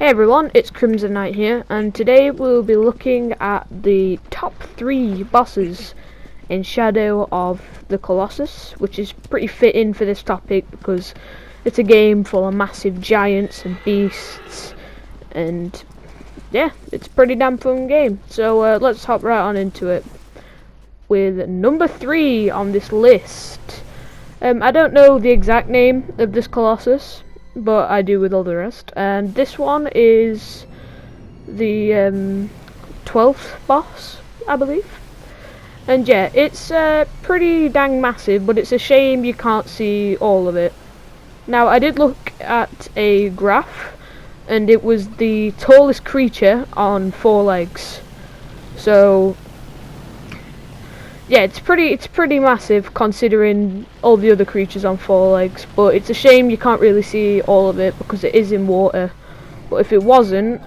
Hey everyone, it's Crimson Knight here, and today we'll be looking at the top 3 bosses in Shadow of the Colossus, which is pretty fitting for this topic because it's a game full of massive giants and beasts, and yeah, it's a pretty damn fun game. So let's hop right on into it with number 3 on this list. I don't know the exact name of this Colossus, but I do with all the rest, and this one is the 12th boss, I believe. And yeah, it's pretty dang massive, but it's a shame you can't see all of it. Now, I did look at a graph, and it was the tallest creature on 4 legs. So yeah, it's pretty massive considering all the other creatures on 4 legs, but it's a shame you can't really see all of it because it is in water. But if it wasn't,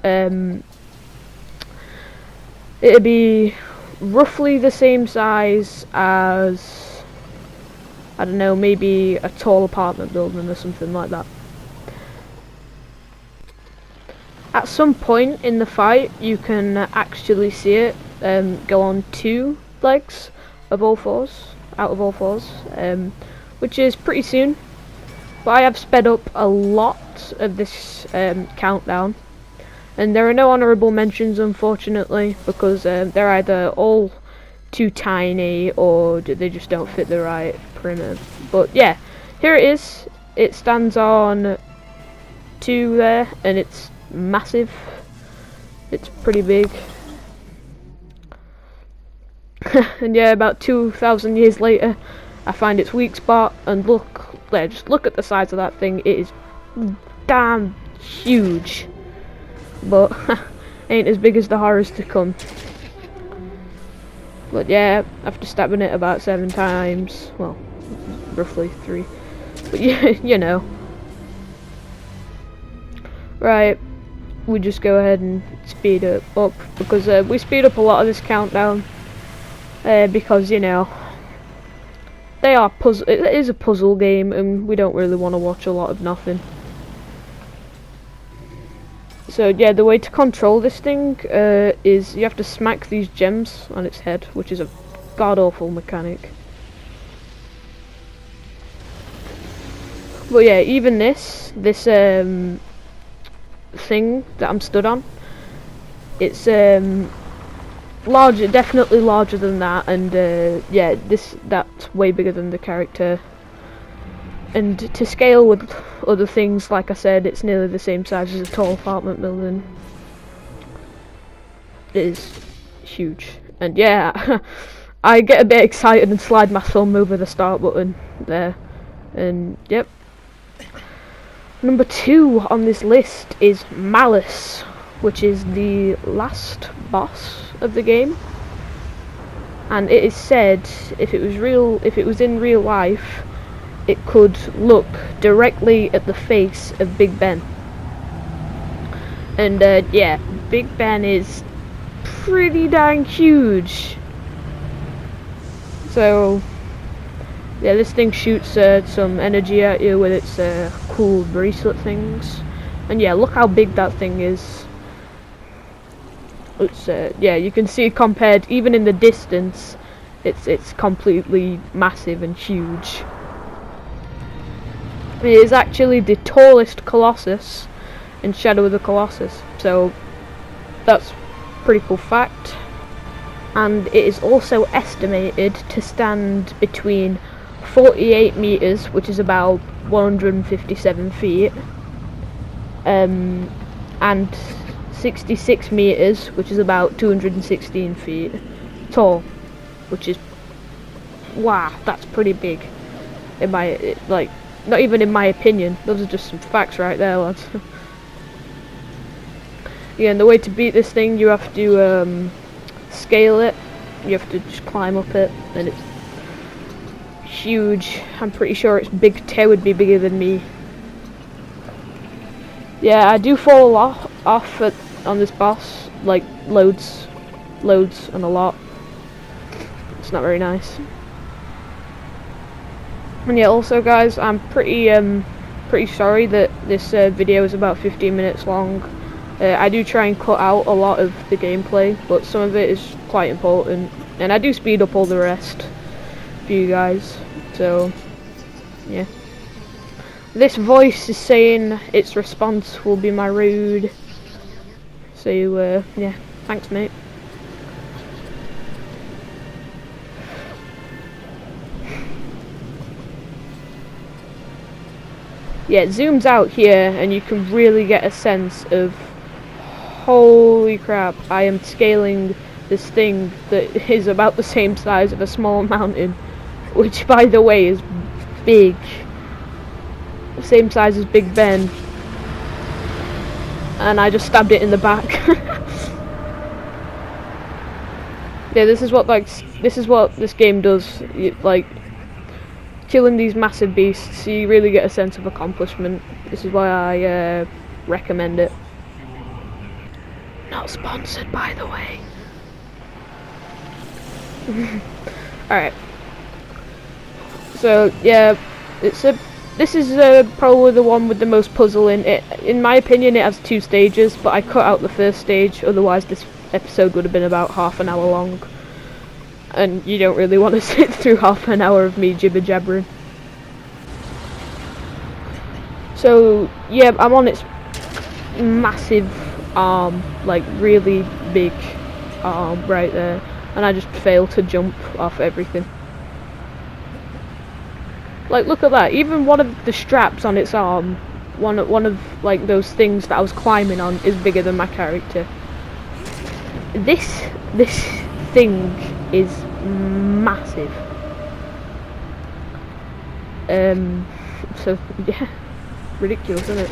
it'd be roughly the same size as, I don't know, maybe a tall apartment building or something like that. At some point in the fight, you can actually see it go on 2 legs of all 4s, out of all 4s, which is pretty soon. But I have sped up a lot of this countdown, and there are no honourable mentions, unfortunately, because they're either all too tiny or they just don't fit the right perimeter. But yeah, here it is. It stands on 2 there, and it's massive. It's pretty big. And yeah, about 2,000 years later, I find its weak spot, and look there, just look at the size of that thing. It is damn huge, but ain't as big as the horrors to come. But yeah, after stabbing it about 7 times, well, roughly 3, but yeah, you know. Right, we just go ahead and speed it up, because we speed up a lot of this countdown. Because, you know, it is a puzzle game, and we don't really want to watch a lot of nothing. So yeah, the way to control this thing is you have to smack these gems on its head, which is a god-awful mechanic. But yeah, even this thing that I'm stood on, it's larger, definitely larger than that, and yeah, that's way bigger than the character. And to scale with other things, like I said, it's nearly the same size as a tall apartment building. It is huge, and yeah, I get a bit excited and slide my thumb over the start button there, and yep. Number 2 on this list is Malice, which is the last boss of the game, and it is said if it was in real life, it could look directly at the face of Big Ben. And yeah, Big Ben is pretty dang huge. So yeah, this thing shoots some energy at you with its cool bracelet things, and yeah, look how big that thing is. It's yeah, you can see compared, even in the distance, it's completely massive and huge. It is actually the tallest Colossus in Shadow of the Colossus, so that's a pretty cool fact. And it is also estimated to stand between 48 meters, which is about 157 feet, and 66 meters, which is about 216 feet tall, which is, wow, that's pretty big. In my, like, not even in my opinion, those are just some facts right there, lads. Yeah, and the way to beat this thing, you have to scale it. You have to just climb up it, and it's huge. I'm pretty sure its big toe would be bigger than me. Yeah, I do fall off on this boss, like loads and a lot. It's not very nice. And yeah, also guys, I'm pretty pretty sorry that this video is about 15 minutes long. I do try and cut out a lot of the gameplay, but some of it is quite important, and I do speed up all the rest for you guys. So yeah, this voice is saying its response will be my rude. So yeah, thanks mate. Yeah, it zooms out here and you can really get a sense of, holy crap, I am scaling this thing that is about the same size of a small mountain, which by the way is big, same size as Big Ben, and I just stabbed it in the back. Yeah, this is what this game does. Like, killing these massive beasts, you really get a sense of accomplishment. This is why I recommend it. Not sponsored, by the way. Alright. So yeah, this is probably the one with the most puzzling. In my opinion, it has 2 stages, but I cut out the first stage, otherwise this episode would have been about half an hour long. And you don't really want to sit through half an hour of me jibber jabbering. So yeah, I'm on its massive arm, like really big arm right there, and I just failed to jump off everything. Like, look at that, even one of the straps on its arm, one of like those things that I was climbing on, is bigger than my character. This thing is massive. So yeah, ridiculous, isn't it?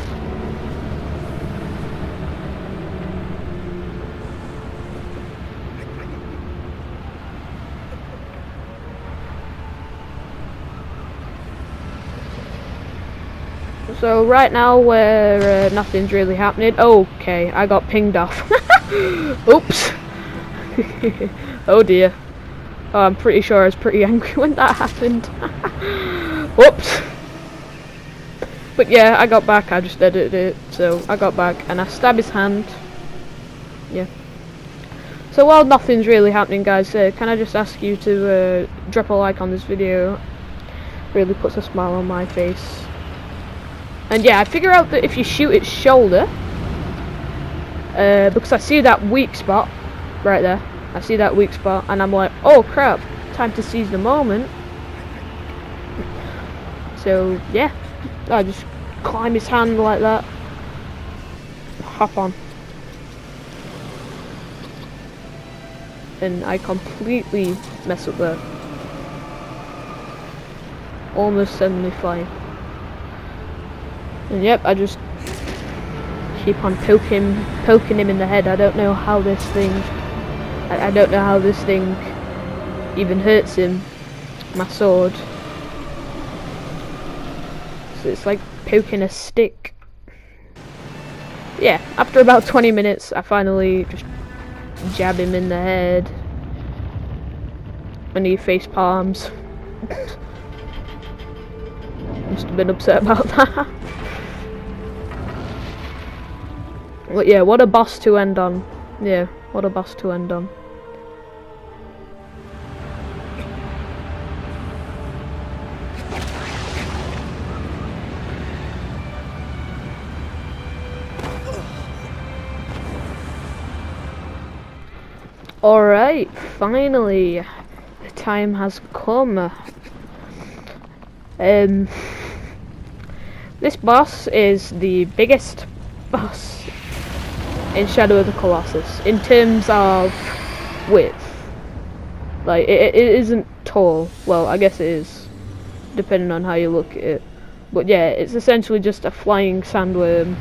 So right now where nothing's really happening. Okay, I got pinged off. Oops. Oh dear. Oh, I'm pretty sure I was pretty angry when that happened. Whoops. But yeah, I got back. I just edited it. So I got back and I stabbed his hand. Yeah. So while nothing's really happening, guys, can I just ask you to drop a like on this video? Really puts a smile on my face. And yeah, I figure out that if you shoot its shoulder, because I see that weak spot right there. I see that weak spot, and I'm like, oh crap, time to seize the moment. So yeah, I just climb his hand like that, hop on, and I completely mess up there. Almost send me flying. And yep, I just keep on poking him in the head. I don't know how this thing, I don't know how this thing even hurts him. My sword. So it's like poking a stick. Yeah, after about 20 minutes, I finally just jab him in the head. And he face palms. Must have been upset about that. But yeah, what a boss to end on. Yeah, what a boss to end on. Alright, finally, the time has come. This boss is the biggest boss in Shadow of the Colossus in terms of width. Like, it isn't tall. Well, I guess it is, depending on how you look at it. But yeah, it's essentially just a flying sandworm,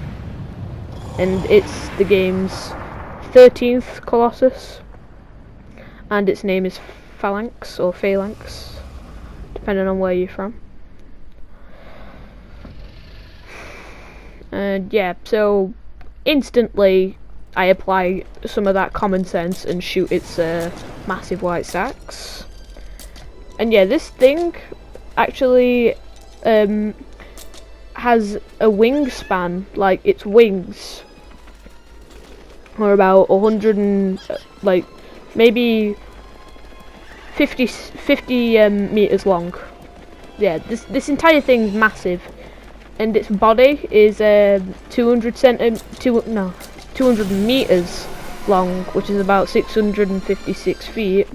and it's the game's 13th Colossus, and its name is Phalanx or Phalanx, depending on where you're from. And yeah, so instantly I apply some of that common sense and shoot its massive white stacks. And yeah, this thing actually has a wingspan, like its wings are about 100 and like maybe 50 meters long. Yeah, this entire thing's massive, and its body is 200 meters long, which is about 656 feet.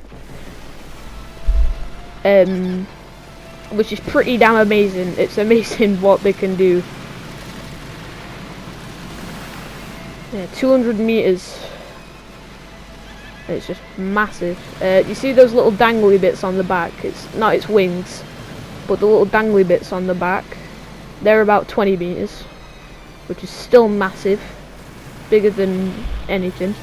Which is pretty damn amazing. It's amazing what they can do. Yeah, 200 meters. It's just massive. You see those little dangly bits on the back? It's not its wings, but the little dangly bits on the back. They're about 20 meters, which is still massive. Bigger than anything.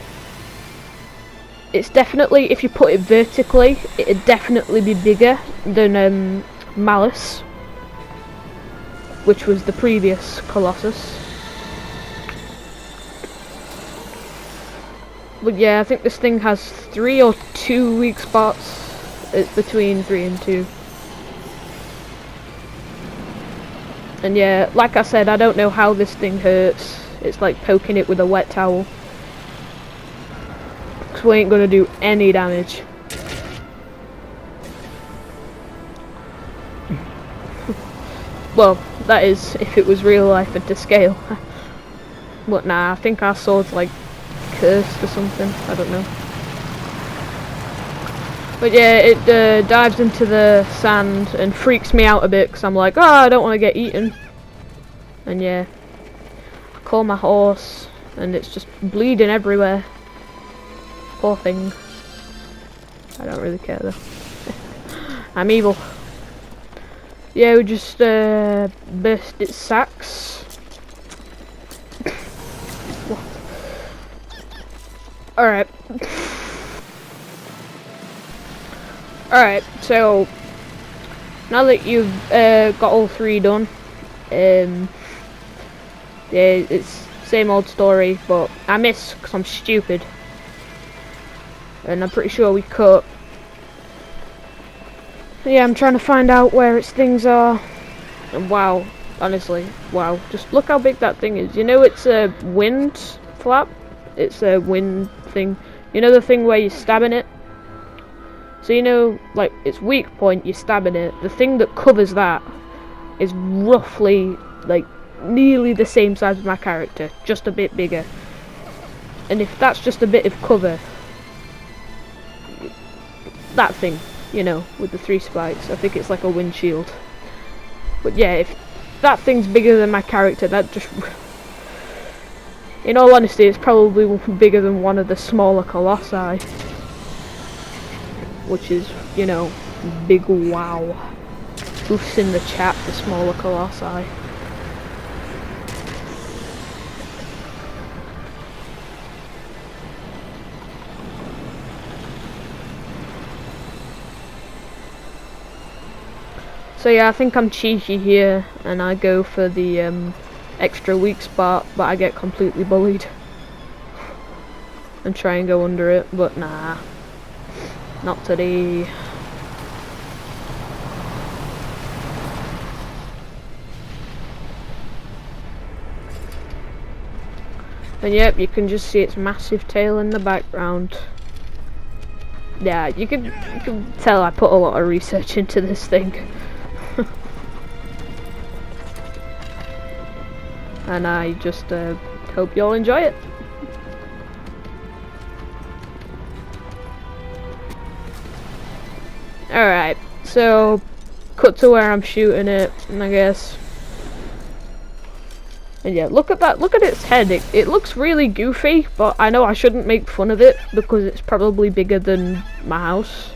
It's definitely, if you put it vertically, it'd definitely be bigger than Malice, which was the previous Colossus. But yeah, I think this thing has 3 or 2 weak spots. It's between 3 and 2. And yeah, like I said, I don't know how this thing hurts. It's like poking it with a wet towel. Because we ain't gonna do any damage. Well, that is if it was real life and to scale. But nah, I think our sword's like cursed or something. I don't know. But yeah, it dives into the sand and freaks me out a bit because I'm like, oh, I don't want to get eaten. And yeah, I call my horse and it's just bleeding everywhere. Poor thing. I don't really care though. I'm evil. Yeah, we just burst its sacks. Alright. Alright, so now that you've got all 3 done, yeah, it's same old story, but I miss because I'm stupid. And I'm pretty sure we cut. Yeah, I'm trying to find out where its things are. And wow, honestly, wow. Just look how big that thing is. You know it's a wind flap? It's a wind thing. You know the thing where you're stabbing it? So you know, like, its weak point, you're stabbing it. The thing that covers that is roughly, like, nearly the same size as my character. Just a bit bigger. And if that's just a bit of cover, that thing, you know, with the 3 spikes, I think it's like a windshield. But yeah, if that thing's bigger than my character, that just... In all honesty, it's probably bigger than one of the smaller Colossi. Which is, you know, big wow. Who's in the chat for smaller Colossi? So yeah, I think I'm cheeky here, and I go for the extra weak spot, but I get completely bullied. And try and go under it, but nah. Not today. And yep, you can just see its massive tail in the background. Yeah, you can tell I put a lot of research into this thing. And I just hope you'll enjoy it. Alright, so cut to where I'm shooting it, I guess. And yeah, look at that, look at its head. It looks really goofy, but I know I shouldn't make fun of it because it's probably bigger than my house.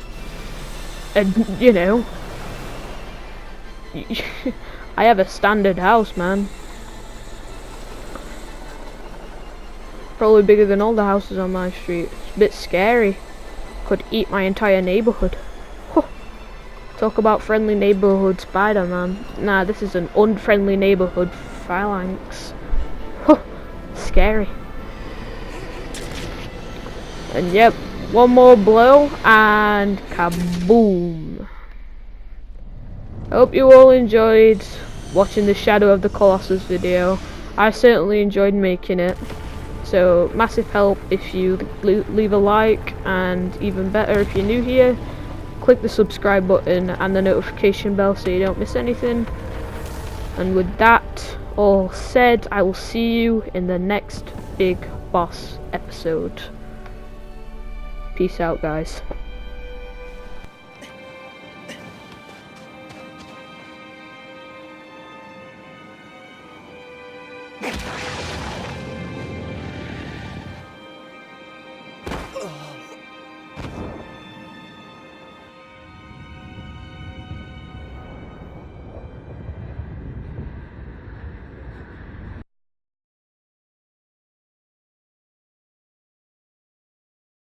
And, you know, I have a standard house, man. Probably bigger than all the houses on my street. It's a bit scary. Could eat my entire neighborhood. Talk about friendly neighborhood Spider-Man. Nah, this is an unfriendly neighborhood Phalanx. Scary. And yep, one more blow and kaboom. Hope you all enjoyed. watching the Shadow of the Colossus video. I certainly enjoyed making it. So massive help if you leave a like, and even better if you're new here, click the subscribe button and the notification bell so you don't miss anything. And with that all said, I will see you in the next big boss episode. Peace out, guys.